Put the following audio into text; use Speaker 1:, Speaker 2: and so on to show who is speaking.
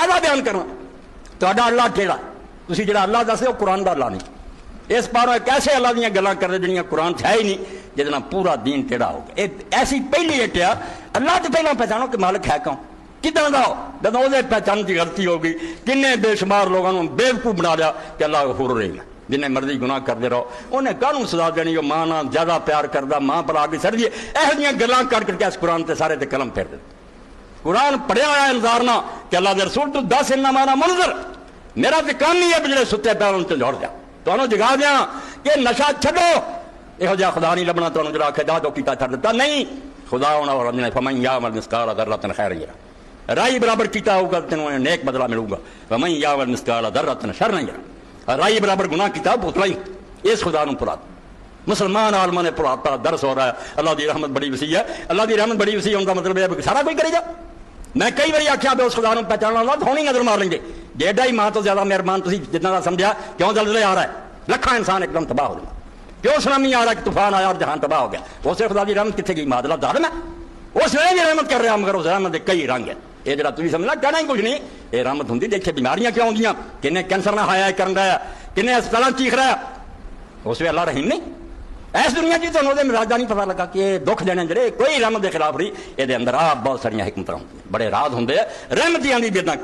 Speaker 1: कायदा बयान करना तुहाडा अल्लाह केड़ा तुसीं जिहड़ा अल्लाह दसदे हो कुरान दा अल्लाह नहीं इस पारों एक ऐसे अल्लाह दीयां गल्लां करदे जिहड़ियां कुरान च है ही नहीं जिहदे नाल पूरा दीन टेढ़ा हो गया ऐसी पहली इट आ अल्लाह तो पहला पहचानो कि मालिक है कौन किदां दा हो जदों उहदे पहचान की गलती हो गई किन्ने बेशुमार लोगों को बेवकूफ बना लिया कि अल्लाह गफूर रहीम है जिन्हें मर्जी गुनाह करते रहो उन्हें कानून सजा देनी मां नाल ज्यादा प्यार करदा मां भला के सर दिए ਇਹੋ ਜਿਹੀਆਂ गल्लां कर करके इस कुरान ते सारे ते कलम फेर दे कुरान पढ़िया होया इंतजार ना कि अल्लाह दे रसूल तू दस इन्ना माना मुनज़र मेरा तो काम ही है जिहड़े सुते पैर उन झोड़ जा तुहानू जगा दिया कि नशा छड्डो इहो जिहा खुदा नहीं लभना तुहानू जरा आखे जा जो कीता छड्ड दिता नहीं खुदा होना और ने फमन यामल मिस्काल दर्रतन खैर राई बराबर कीता होगा तेनू नेक बदला मिलूगा फमन यामल मिस्काल दर्रतन शर नहीं राई बराबर गुनाह किया पुतला ही इस खुदा नूं भुला मुसलमान आलमा ने भुलाता दरस हो रहा है अल्लाह की रहमत बड़ी वसी है अल्लाह की रहमत बड़ी वसी होने का मतलब है सारा कोई करेगा मैं कई बार आख्या भी उस खुदा नूं पहचानना ला थोड़ी नजर मार लेंगे जेडा ही मां तो ज्यादा मेहरबान तुसीं जितना का समझा क्यों जल्दी आ रहा है लखा इंसान एकदम तबाह हो जाए क्यों सुनामी आ रहा है कि तूफान आया और जहान तबाह हो गया उसे खुदा की रहमत कितने गई मादला जालिम है उस वे भी रहमत कर रहा मगर उस रहमत के कई रंग है ये जरा तुम समझना कहना ही कुछ नहीं ये रहमत होंगी देखे बीमारियां क्यों आउंदियां किन्ने कैंसर ना हाया कर रहा है किन्ने अस्पताल चीख रहा है उस वे अल्लाह रहीम नहीं इस दुनिया की तो मिजाजा नहीं पता लगा कि दुख देने जड़े कोई रहमत के खिलाफ नहीं ये अंदर आप बहुत सारिया हिकमत होंगी बड़े राज होंगे रहमतियां दी बेदां